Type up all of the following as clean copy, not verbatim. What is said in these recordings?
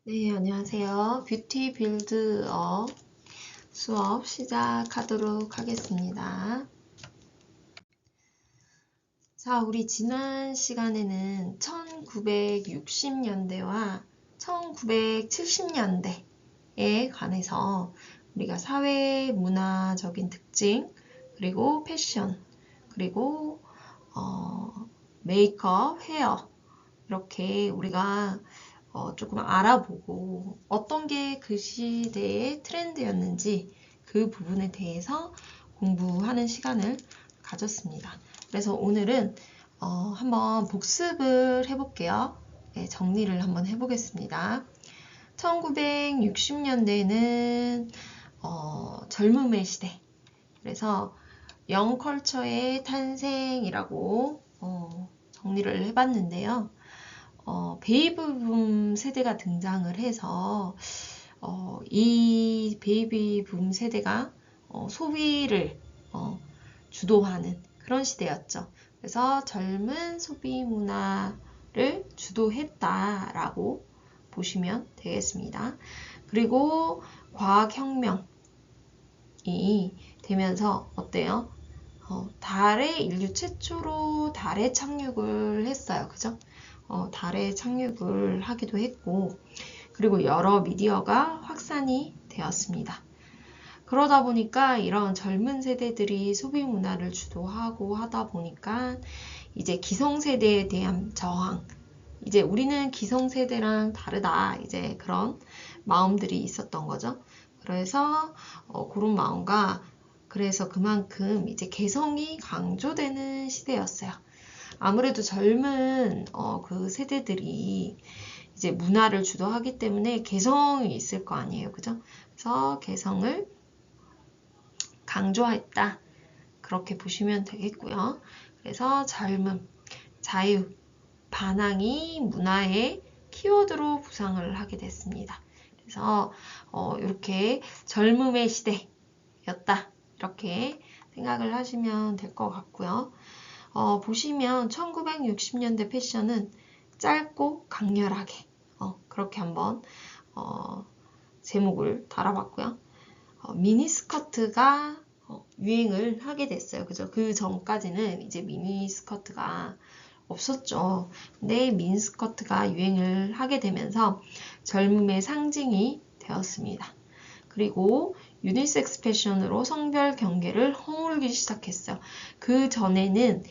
네, 안녕하세요. 뷰티 빌드업 수업 시작하도록 하겠습니다. 자, 우리 지난 시간에는 1960년대와 1970년대에 관해서 우리가 사회 문화적인 특징, 그리고 패션, 그리고 메이크업, 헤어 이렇게 우리가 조금 알아보고 어떤 게 그 시대의 트렌드였는지 그 부분에 대해서 공부하는 시간을 가졌습니다. 그래서 오늘은 한번 복습을 해볼게요. 네, 정리를 한번 해보겠습니다. 1960년대는 젊음의 시대. 그래서 영컬처의 탄생이라고 정리를 해봤는데요. 베이비붐 세대가 등장을 해서 이 베이비붐 세대가 소비를 주도하는 그런 시대였죠. 그래서 젊은 소비 문화를 주도했다라고 보시면 되겠습니다. 그리고 과학혁명이 되면서 어때요? 달에 인류 최초로 달에 착륙을 했어요. 그죠? 달에 착륙을 하기도 했고, 그리고 여러 미디어가 확산이 되었습니다. 그러다 보니까 이런 젊은 세대들이 소비 문화를 주도하고 하다 보니까 이제 기성세대에 대한 저항, 이제 우리는 기성세대랑 다르다, 이제 그런 마음들이 있었던 거죠. 그래서 그런 마음과 그래서 그만큼 이제 개성이 강조되는 시대였어요. 아무래도 젊은 그 세대들이 이제 문화를 주도하기 때문에 개성이 있을 거 아니에요. 그죠? 그래서 개성을 강조했다. 그렇게 보시면 되겠고요. 그래서 젊음, 자유, 반항이 문화의 키워드로 부상을 하게 됐습니다. 그래서 이렇게 젊음의 시대였다. 이렇게 생각을 하시면 될 것 같고요. 보시면 1960년대 패션은 짧고 강렬하게 그렇게 한번 제목을 달아봤고요. 미니스커트가 유행을 하게 됐어요. 그죠? 그 전까지는 이제 미니스커트가 없었죠. 근데 미니스커트가 유행을 하게 되면서 젊음의 상징이 되었습니다. 그리고 유니섹스 패션으로 성별 경계를 허물기 시작했어요. 그 전에는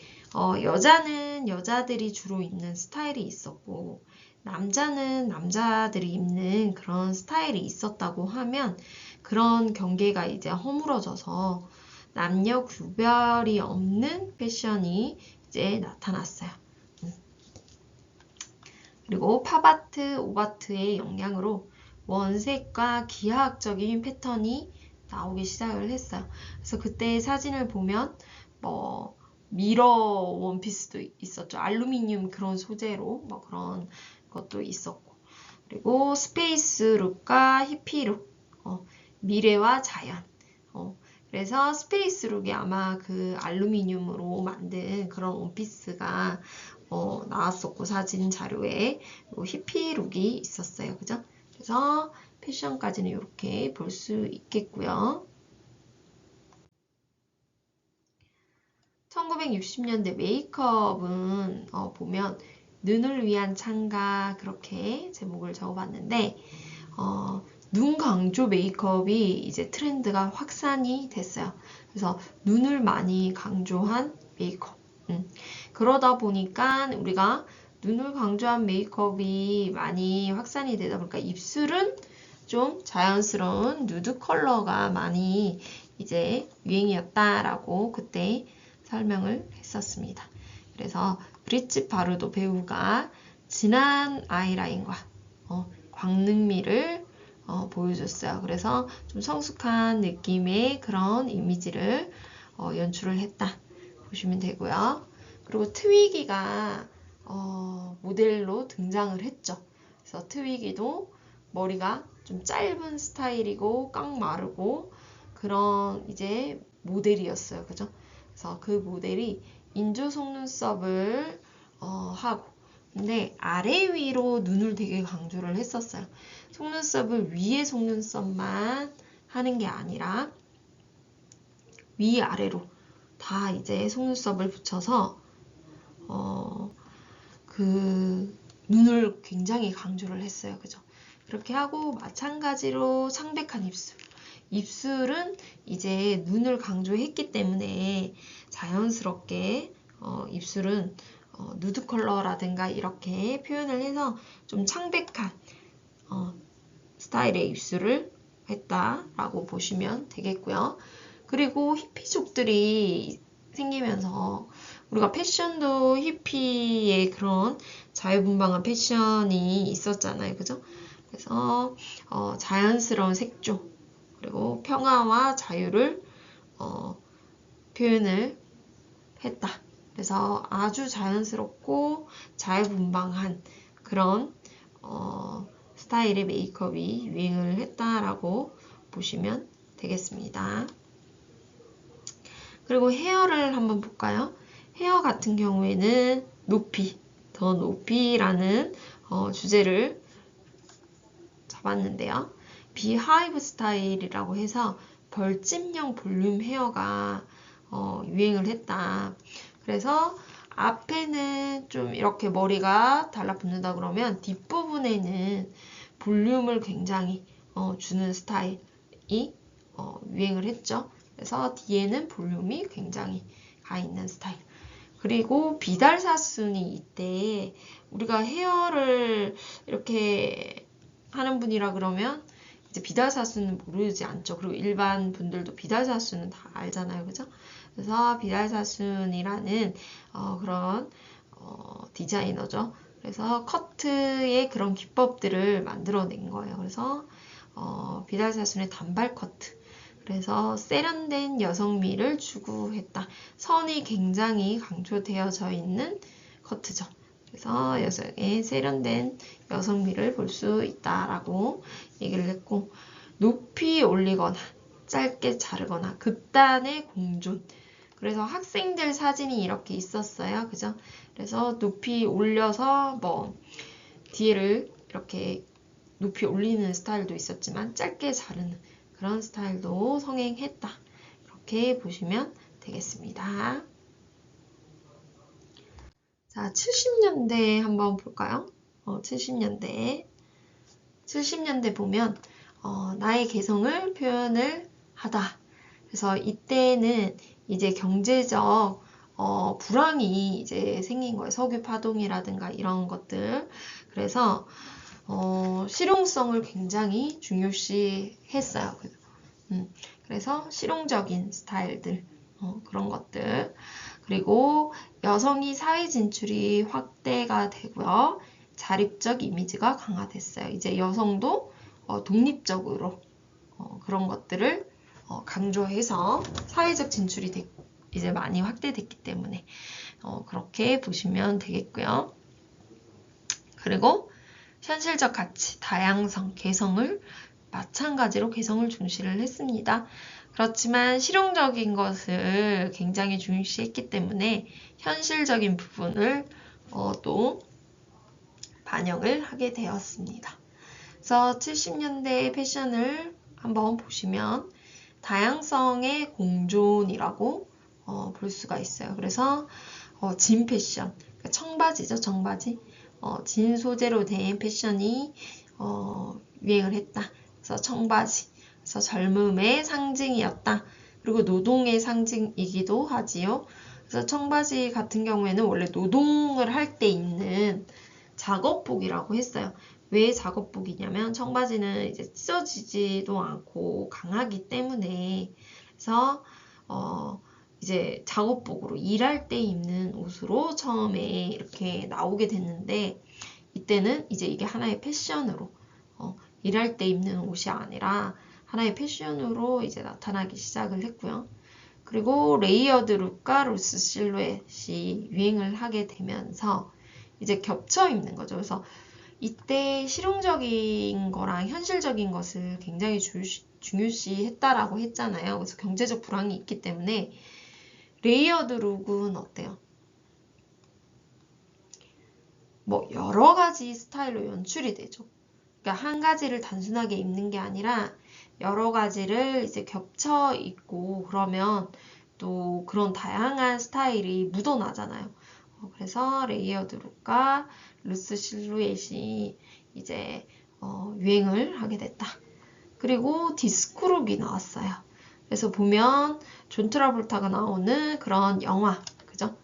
여자는 여자들이 주로 입는 스타일이 있었고 남자는 남자들이 입는 그런 스타일이 있었다고 하면 그런 경계가 이제 허물어져서 남녀 구별이 없는 패션이 이제 나타났어요. 그리고 팝아트, 오바트의 영향으로 원색과 기하학적인 패턴이 나오기 시작을 했어요. 그래서 그때 사진을 보면 뭐 미러 원피스도 있었죠. 알루미늄 그런 소재로 뭐 그런 것도 있었고. 그리고 스페이스 룩과 히피 룩, 미래와 자연. 그래서 스페이스 룩이 아마 그 알루미늄으로 만든 그런 원피스가 나왔었고 사진 자료에 히피 룩이 있었어요. 그죠? 그래서 패션까지는 이렇게 볼 수 있겠고요. 1960년대 메이크업은 보면 눈을 위한 창가 그렇게 제목을 적어봤는데 눈 강조 메이크업이 이제 트렌드가 확산이 됐어요. 그래서 눈을 많이 강조한 메이크업. 그러다 보니까 우리가 눈을 강조한 메이크업이 많이 확산이 되다 보니까 입술은 좀 자연스러운 누드 컬러가 많이 이제 유행이었다라고 그때 설명을 했었습니다. 그래서 브릿짓 바루도 배우가 진한 아이라인과 광능미를 보여줬어요. 그래서 좀 성숙한 느낌의 그런 이미지를 연출을 했다 보시면 되고요. 그리고 트위기가 모델로 등장을 했죠. 그래서 트위기도 머리가 좀 짧은 스타일이고 깡 마르고 그런 이제 모델이었어요. 그죠? 그래서 그 모델이 인조 속눈썹을 하고 근데 아래 위로 눈을 되게 강조를 했었어요. 속눈썹을 위에 속눈썹만 하는 게 아니라 위아래로 다 이제 속눈썹을 붙여서 그 눈을 굉장히 강조를 했어요. 그죠? 그렇게 하고 마찬가지로 창백한 입술. 입술은 이제 눈을 강조했기 때문에 자연스럽게 입술은 누드 컬러라든가 이렇게 표현을 해서 좀 창백한 스타일의 입술을 했다라고 보시면 되겠고요. 그리고 히피족들이 생기면서 우리가 패션도 히피의 그런 자유분방한 패션이 있었잖아요. 그죠? 그래서 자연스러운 색조 그리고 평화와 자유를 표현을 했다. 그래서 아주 자연스럽고 자유분방한 그런 스타일의 메이크업이 유행을 했다라고 보시면 되겠습니다. 그리고 헤어를 한번 볼까요? 헤어 같은 경우에는 높이, 더 높이라는 주제를 잡았는데요. 비하이브 스타일이라고 해서 벌집형 볼륨 헤어가 유행을 했다. 그래서 앞에는 좀 이렇게 머리가 달라붙는다 그러면 뒷부분에는 볼륨을 굉장히 주는 스타일이 유행을 했죠. 그래서 뒤에는 볼륨이 굉장히 가 있는 스타일. 그리고 비달사순이 이때 우리가 헤어를 이렇게 하는 분이라 그러면 이제 비달사순은 모르지 않죠. 그리고 일반 분들도 비달사순은 다 알잖아요. 그죠? 그래서 비달사순이라는 그런 디자이너죠. 그래서 커트의 그런 기법들을 만들어낸 거예요. 그래서 비달사순의 단발 커트. 그래서 세련된 여성미를 추구했다. 선이 굉장히 강조되어져 있는 커트죠. 그래서 여성의 세련된 여성미를 볼 수 있다라고 얘기를 했고, 높이 올리거나 짧게 자르거나 극단의 공존. 그래서 학생들 사진이 이렇게 있었어요. 그죠? 그래서 높이 올려서 뭐 뒤를 이렇게 높이 올리는 스타일도 있었지만 짧게 자르는 그런 스타일도 성행했다. 이렇게 보시면 되겠습니다. 자, 70년대 한번 볼까요? 70년대 보면 나의 개성을 표현을 하다. 그래서 이때는 이제 경제적 불황이 이제 생긴 거예요. 석유 파동이라든가 이런 것들. 그래서 실용성을 굉장히 중요시 했어요. 그래서 실용적인 스타일들, 그런 것들. 그리고 여성이 사회 진출이 확대가 되고요. 자립적 이미지가 강화됐어요. 이제 여성도 독립적으로 그런 것들을 강조해서 사회적 진출이 이제 많이 확대됐기 때문에 그렇게 보시면 되겠고요. 그리고 현실적 가치, 다양성, 개성을 마찬가지로 개성을 중시를 했습니다. 그렇지만 실용적인 것을 굉장히 중시했기 때문에 현실적인 부분을 또 반영을 하게 되었습니다. 그래서 70년대 패션을 한번 보시면 다양성의 공존이라고 볼 수가 있어요. 그래서 진 패션, 그러니까 청바지죠, 청바지. 진 소재로 된 패션이 유행을 했다. 그래서 청바지, 그래서 젊음의 상징이었다. 그리고 노동의 상징이기도 하지요. 그래서 청바지 같은 경우에는 원래 노동을 할 때 입는 작업복이라고 했어요. 왜 작업복이냐면 청바지는 이제 찢어지지도 않고 강하기 때문에 그래서 이제 작업복으로 일할 때 입는 옷으로 처음에 이렇게 나오게 됐는데 이때는 이제 이게 하나의 패션으로 일할 때 입는 옷이 아니라 하나의 패션으로 이제 나타나기 시작을 했고요. 그리고 레이어드 룩과 루스 실루엣이 유행을 하게 되면서 이제 겹쳐 입는 거죠. 그래서 이때 실용적인 거랑 현실적인 것을 굉장히 중요시 했다라고 했잖아요. 그래서 경제적 불황이 있기 때문에 레이어드 룩은 어때요? 뭐 여러 가지 스타일로 연출이 되죠. 그러니까 한 가지를 단순하게 입는 게 아니라 여러 가지를 이제 겹쳐 입고 그러면 또 그런 다양한 스타일이 묻어나잖아요. 그래서 레이어드 룩과 루스 실루엣이 이제 유행을 하게 됐다. 그리고 디스코 룩이 나왔어요. 그래서 보면 존 트라볼타가 나오는 그런 영화, 그죠?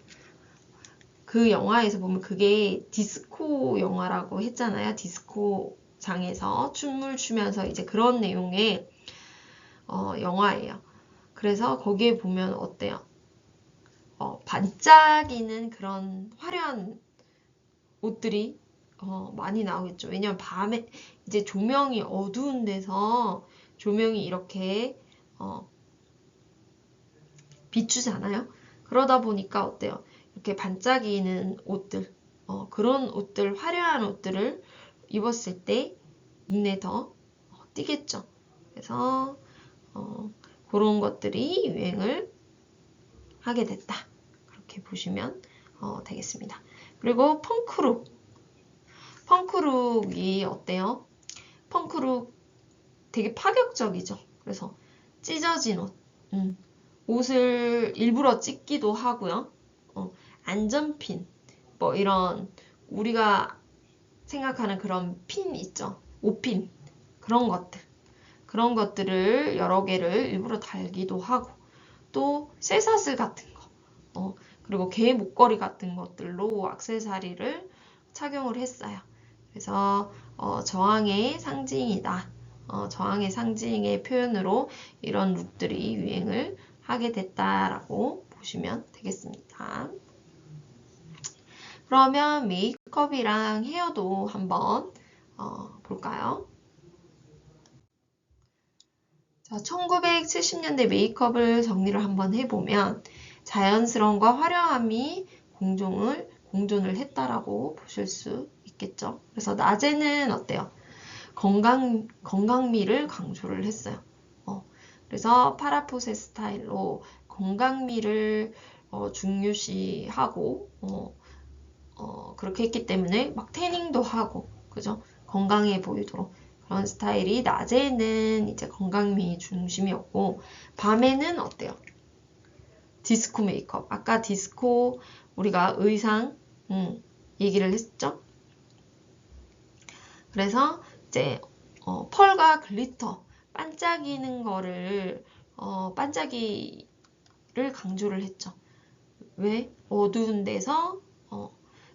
그 영화에서 보면 그게 디스코 영화라고 했잖아요. 디스코 장에서 춤을 추면서 이제 그런 내용의 영화예요. 그래서 거기에 보면 어때요? 반짝이는 그런 화려한 옷들이 많이 나오겠죠. 왜냐면 밤에 이제 조명이 어두운 데서 조명이 이렇게 비추잖아요. 그러다 보니까 어때요? 이렇게 반짝이는 옷들, 그런 옷들, 화려한 옷들을 입었을 때 눈에 더 띄겠죠. 그래서 그런 것들이 유행을 하게 됐다. 그렇게 보시면 되겠습니다. 그리고 펑크룩. 펑크룩이 어때요? 펑크룩 되게 파격적이죠. 그래서 찢어진 옷. 옷을 일부러 찢기도 하고요. 안전핀. 뭐 이런 우리가 생각하는 그런 핀 있죠. 옷핀. 그런 것들. 그런 것들을 여러 개를 일부러 달기도 하고 또 쇠사슬 같은 거. 그리고 개 목걸이 같은 것들로 액세서리를 착용을 했어요. 그래서 저항의 상징이다. 저항의 상징의 표현으로 이런 룩들이 유행을 하게 됐다라고 보시면 되겠습니다. 그러면 메이크업이랑 헤어도 한번 볼까요? 자, 1970년대 메이크업을 정리를 한번 해보면 자연스러움과 화려함이 공존을 했다라고 보실 수 있겠죠. 그래서 낮에는 어때요? 건강미를 강조를 했어요. 그래서 파라포세 스타일로 건강미를 중요시하고 그렇게 했기 때문에 막 태닝도 하고 그죠? 건강해 보이도록 그런 스타일이 낮에는 이제 건강미 중심이었고 밤에는 어때요? 디스코 메이크업. 아까 디스코 우리가 의상 얘기를 했죠? 그래서 이제 펄과 글리터 반짝이는 거를 반짝이를 강조를 했죠. 왜? 어두운 데서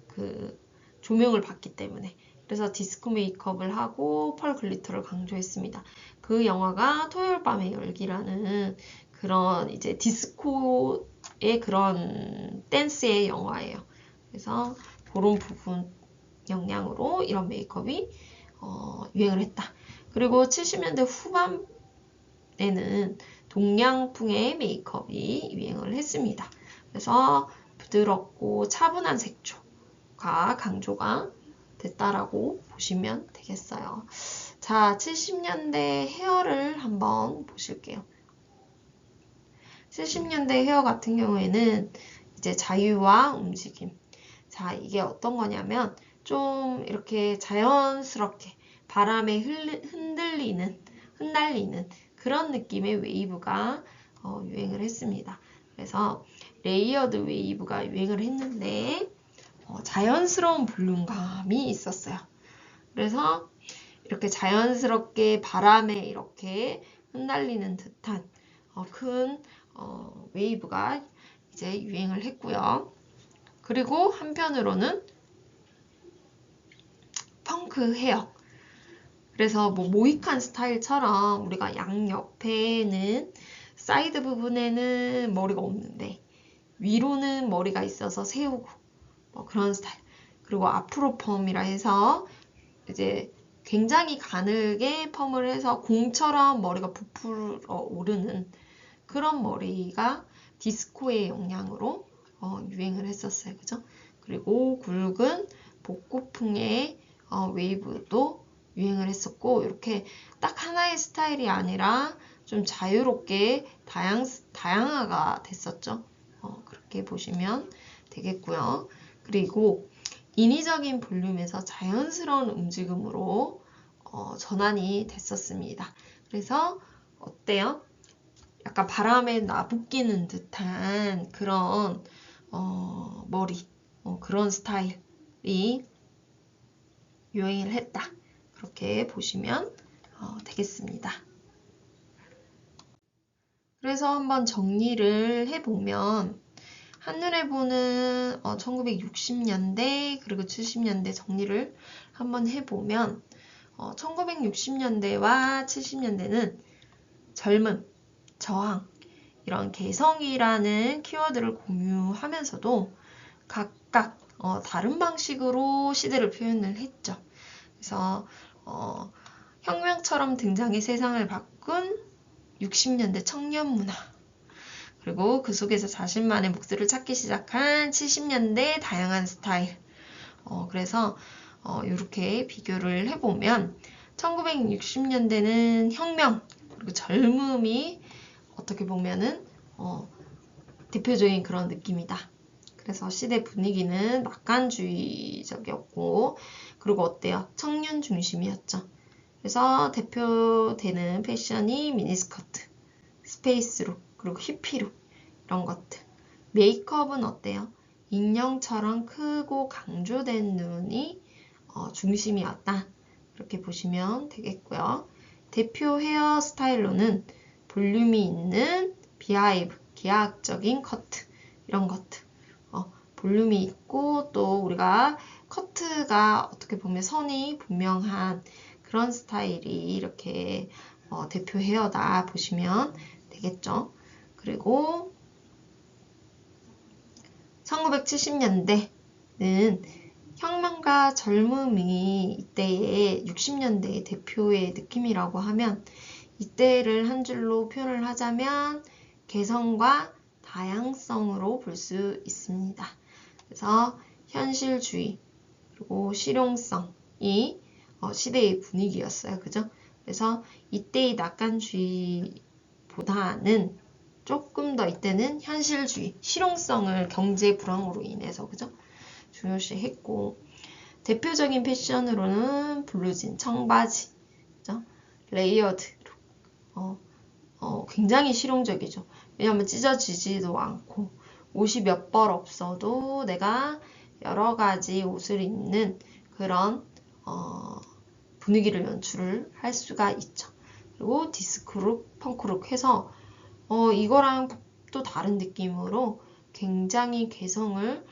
그 조명을 받기 때문에. 그래서 디스코 메이크업을 하고 펄 글리터를 강조했습니다. 그 영화가 토요일 밤의 열기라는 그런 이제 디스코의 그런 댄스의 영화예요. 그래서 그런 부분 영향으로 이런 메이크업이 유행을 했다. 그리고 70년대 후반에는 동양풍의 메이크업이 유행을 했습니다. 그래서 부드럽고 차분한 색조가 강조가 됐다라고 보시면 되겠어요. 자, 70년대 헤어를 한번 보실게요. 70년대 헤어 같은 경우에는 이제 자유와 움직임. 자, 이게 어떤 거냐면 좀 이렇게 자연스럽게 바람에 흩날리는 그런 느낌의 웨이브가 유행을 했습니다. 그래서 레이어드 웨이브가 유행을 했는데 자연스러운 볼륨감이 있었어요. 그래서 이렇게 자연스럽게 바람에 이렇게 흩날리는 듯한 큰 웨이브가 이제 유행을 했고요. 그리고 한편으로는 펑크 헤어. 그래서 뭐 모이칸 스타일처럼 우리가 양옆에는 사이드 부분에는 머리가 없는데 위로는 머리가 있어서 세우고 뭐 그런 스타일. 그리고 앞으로 펌이라 해서 이제 굉장히 가늘게 펌을 해서 공처럼 머리가 부풀어 오르는 그런 머리가 디스코의 영향으로 유행을 했었어요. 그죠? 그리고 굵은 복고풍의 웨이브도 유행을 했었고 이렇게 딱 하나의 스타일이 아니라 좀 자유롭게 다양화가 됐었죠. 그렇게 보시면 되겠고요. 그리고 인위적인 볼륨에서 자연스러운 움직임으로 전환이 됐었습니다. 그래서 어때요? 약간 바람에 나부끼는 듯한 그런 머리, 그런 스타일이 유행을 했다. 그렇게 보시면 되겠습니다. 그래서 한번 정리를 해보면 한눈에 보는 1960년대 그리고 70년대 정리를 한번 해보면 1960년대와 70년대는 젊음, 저항, 이런 개성이라는 키워드를 공유하면서도 각각 다른 방식으로 시대를 표현을 했죠. 그래서 혁명처럼 등장해 세상을 바꾼 60년대 청년 문화, 그리고 그 속에서 자신만의 몫을 찾기 시작한 70년대 다양한 스타일. 그래서 이렇게 비교를 해보면 1960년대는 혁명, 그리고 젊음이 어떻게 보면은 대표적인 그런 느낌이다. 그래서 시대 분위기는 낙관주의적이었고, 그리고 어때요? 청년 중심이었죠. 그래서 대표되는 패션이 미니스커트, 스페이스룩, 그리고 히피룩, 이런 것들. 메이크업은 어때요? 인형처럼 크고 강조된 눈이 중심이었다. 이렇게 보시면 되겠고요. 대표 헤어스타일로는 볼륨이 있는 비하이브, 기하학적인 커트, 이런 것들. 볼륨이 있고 또 우리가 커트가 어떻게 보면 선이 분명한 그런 스타일이 이렇게 대표 헤어다 보시면 되겠죠. 그리고 1970년대는 혁명과 젊음이 이때의 60년대의 대표의 느낌이라고 하면 이때를 한 줄로 표현을 하자면 개성과 다양성으로 볼 수 있습니다. 그래서 현실주의 그리고 실용성이 시대의 분위기였어요. 그죠? 그래서 이때의 낙관주의보다는 조금 더 이때는 현실주의, 실용성을 경제 불황으로 인해서 그죠? 중요시했고 대표적인 패션으로는 블루진, 청바지, 그죠? 레이어드, 굉장히 실용적이죠. 왜냐하면 찢어지지도 않고 옷이 몇 벌 없어도 내가 여러 가지 옷을 입는 그런 분위기를 연출을 할 수가 있죠. 그리고 디스크룩, 펑크룩 해서 이거랑 또 다른 느낌으로 굉장히 개성을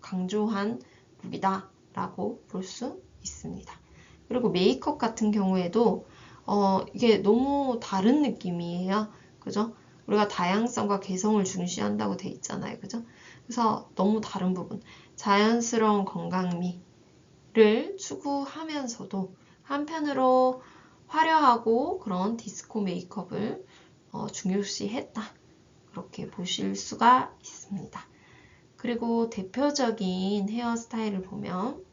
강조한 룩이다 라고 볼 수 있습니다. 그리고 메이크업 같은 경우에도 이게 너무 다른 느낌이에요. 그죠? 우리가 다양성과 개성을 중시한다고 돼 있잖아요. 그죠? 그래서 너무 다른 부분. 자연스러운 건강미를 추구하면서도 한편으로 화려하고 그런 디스코 메이크업을 중요시했다. 그렇게 보실 수가 있습니다. 그리고 대표적인 헤어스타일을 보면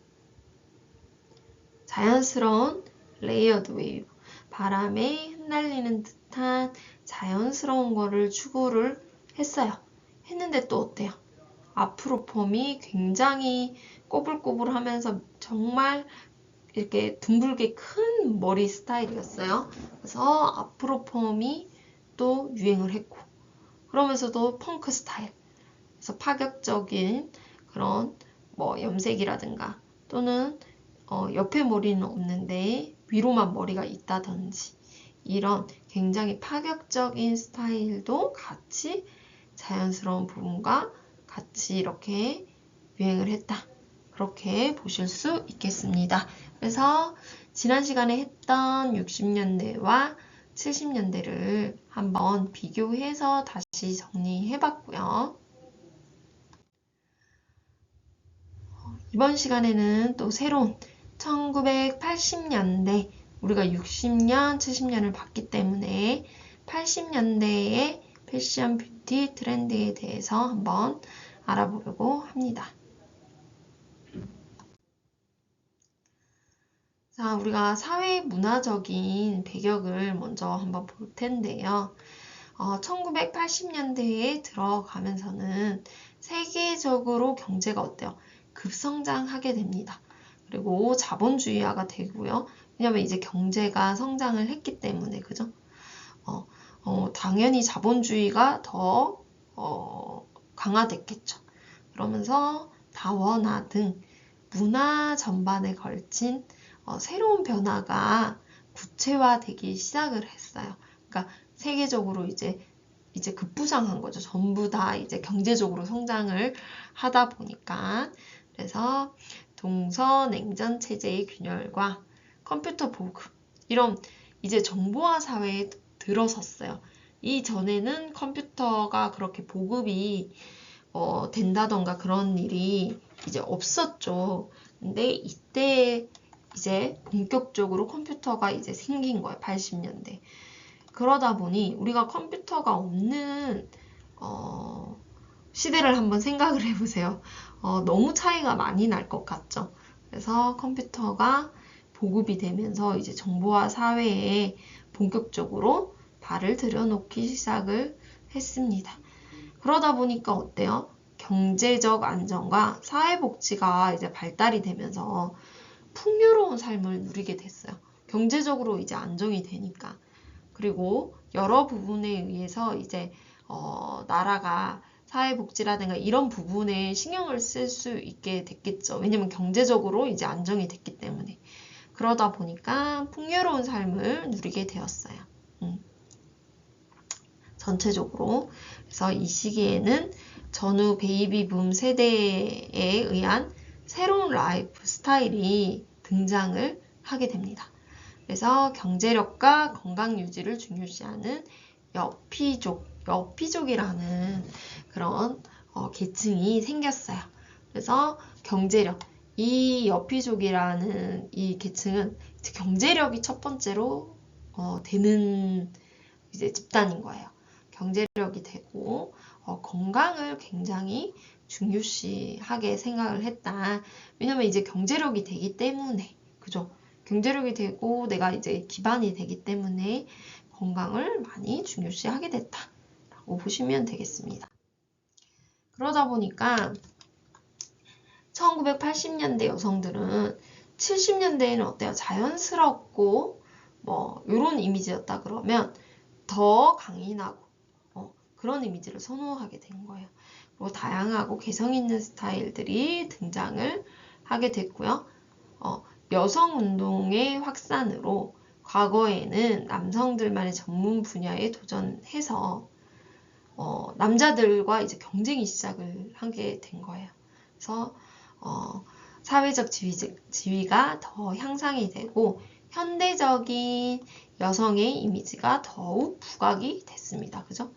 자연스러운 레이어드 웨이브, 바람에 흩날리는 듯한 자연스러운 거를 추구를 했어요. 했는데 또 어때요? 앞으로 펌이 굉장히 꼬불꼬불하면서 정말 이렇게 둥글게 큰 머리 스타일이었어요. 그래서 앞으로 펌이 또 유행을 했고 그러면서도 펑크 스타일, 그래서 파격적인 그런 뭐 염색이라든가 또는 옆에 머리는 없는데 위로만 머리가 있다든지 이런 굉장히 파격적인 스타일도 같이 자연스러운 부분과 같이 이렇게 유행을 했다. 그렇게 보실 수 있겠습니다. 그래서 지난 시간에 했던 60년대와 70년대를 한번 비교해서 다시 정리해봤고요. 이번 시간에는 또 새로운 1980년대, 우리가 60년, 70년을 봤기 때문에 80년대의 패션 뷰티 트렌드에 대해서 한번 알아보려고 합니다. 자, 우리가 사회 문화적인 배경을 먼저 한번 볼 텐데요. 1980년대에 들어가면서는 세계적으로 경제가 어때요? 급성장하게 됩니다. 그리고 자본주의화가 되고요. 왜냐면 이제 경제가 성장을 했기 때문에, 그죠? 당연히 자본주의가 더 강화됐겠죠. 그러면서 다원화 등 문화 전반에 걸친 새로운 변화가 구체화되기 시작을 했어요. 그러니까 세계적으로 이제 급부상한 거죠. 전부 다 이제 경제적으로 성장을 하다 보니까. 그래서 동서냉전 체제의 균열과 컴퓨터 보급, 이런 이제 정보화 사회에 들어섰어요. 이전에는 컴퓨터가 그렇게 보급이 된다던가 그런 일이 이제 없었죠. 근데 이때 이제 본격적으로 컴퓨터가 이제 생긴 거예요. 80년대. 그러다 보니 우리가 컴퓨터가 없는 시대를 한번 생각을 해보세요. 너무 차이가 많이 날 것 같죠. 그래서 컴퓨터가 보급이 되면서 이제 정보화 사회에 본격적으로 발을 들여놓기 시작을 했습니다. 그러다 보니까 어때요? 경제적 안정과 사회복지가 이제 발달이 되면서 풍요로운 삶을 누리게 됐어요. 경제적으로 이제 안정이 되니까. 그리고 여러 부분에 의해서 이제 나라가 사회복지라든가 이런 부분에 신경을 쓸 수 있게 됐겠죠. 왜냐면 경제적으로 이제 안정이 됐기 때문에. 그러다 보니까 풍요로운 삶을 누리게 되었어요. 전체적으로. 그래서 이 시기에는 전후 베이비붐 세대에 의한 새로운 라이프 스타일이 등장을 하게 됩니다. 그래서 경제력과 건강 유지를 중요시하는 여피족이라는 그런 계층이 생겼어요. 그래서 경제력, 이 여피족이라는 이 계층은 경제력이 첫 번째로 되는 이제 집단인 거예요. 경제력이 되고 건강을 굉장히 중요시하게 생각을 했다. 왜냐면 이제 경제력이 되기 때문에, 그죠? 경제력이 되고 내가 이제 기반이 되기 때문에 건강을 많이 중요시하게 됐다라고 보시면 되겠습니다. 그러다 보니까 1980년대 여성들은 70년대에는 어때요? 자연스럽고 뭐 이런 이미지였다 그러면 더 강인하고 그런 이미지를 선호하게 된 거예요. 그리고 다양하고 개성 있는 스타일들이 등장을 하게 됐고요. 여성운동의 확산으로 과거에는 남성들만의 전문 분야에 도전해서 남자들과 이제 경쟁이 시작을 하게 된 거예요. 그래서 사회적 지위가 더 향상이 되고 현대적인 여성의 이미지가 더욱 부각이 됐습니다. 그죠?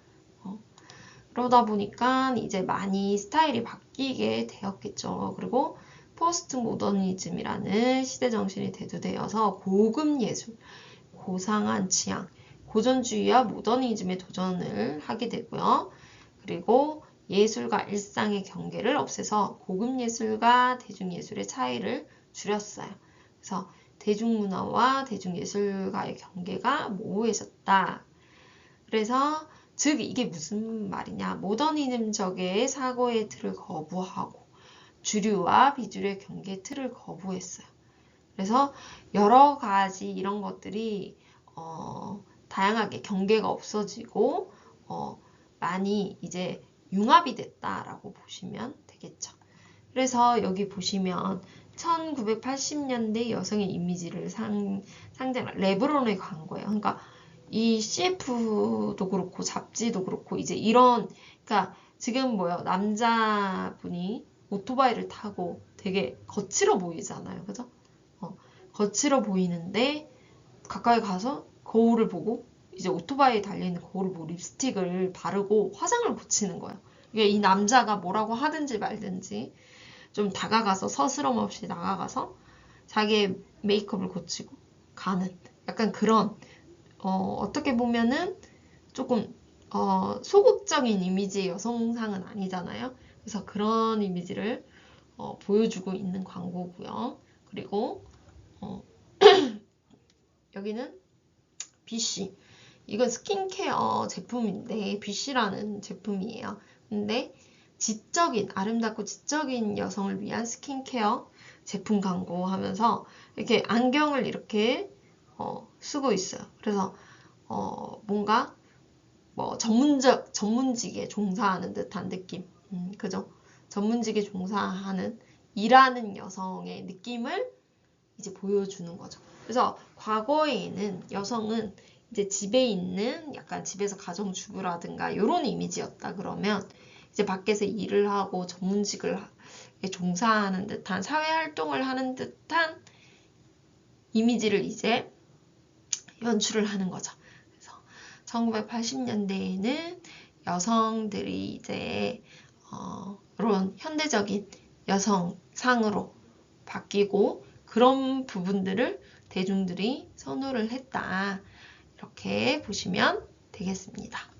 그러다 보니까 이제 많이 스타일이 바뀌게 되었겠죠. 그리고 포스트 모더니즘이라는 시대 정신이 대두되어서 고급 예술, 고상한 취향, 고전주의와 모더니즘에 도전을 하게 되고요. 그리고 예술과 일상의 경계를 없애서 고급 예술과 대중예술의 차이를 줄였어요. 그래서 대중문화와 대중예술과의 경계가 모호해졌다. 그래서 즉 이게 무슨 말이냐? 모더니즘적의 사고의 틀을 거부하고 주류와 비주류의 경계 틀을 거부했어요. 그래서 여러 가지 이런 것들이 다양하게 경계가 없어지고 많이 이제 융합이 됐다라고 보시면 되겠죠. 그래서 여기 보시면 1980년대 여성의 이미지를 상징한 레브론의 광고예요. 그러니까 이 CF도 그렇고 잡지도 그렇고 이제 이런, 그러니까 지금 뭐요? 남자분이 오토바이를 타고 되게 거칠어 보이잖아요. 그죠? 거칠어 보이는데 가까이 가서 거울을 보고 이제 오토바이에 달려있는 거울을 보고 립스틱을 바르고 화장을 고치는 거예요. 이게 이 남자가 뭐라고 하든지 말든지 좀 다가가서 서스럼 없이 나가가서 자기의 메이크업을 고치고 가는 약간 그런 어떻게 보면은 조금 소극적인 이미지의 여성상은 아니잖아요. 그래서 그런 이미지를 보여주고 있는 광고고요. 그리고 여기는 BC. 이건 스킨케어 제품인데 BC라는 제품이에요. 근데 지적인, 아름답고 지적인 여성을 위한 스킨케어 제품 광고하면서 이렇게 안경을 이렇게 쓰고 있어요. 그래서 뭔가 뭐 전문직에 종사하는 듯한 느낌, 그죠? 전문직에 종사하는 일하는 여성의 느낌을 이제 보여주는 거죠. 그래서 과거에는 여성은 이제 집에 있는 약간 집에서 가정주부라든가 이런 이미지였다 그러면 이제 밖에서 일을 하고 전문직을 종사하는 듯한 사회활동을 하는 듯한 이미지를 이제 연출을 하는 거죠. 그래서 1980년대에는 여성들이 이제 그런 현대적인 여성상으로 바뀌고 그런 부분들을 대중들이 선호를 했다. 이렇게 보시면 되겠습니다.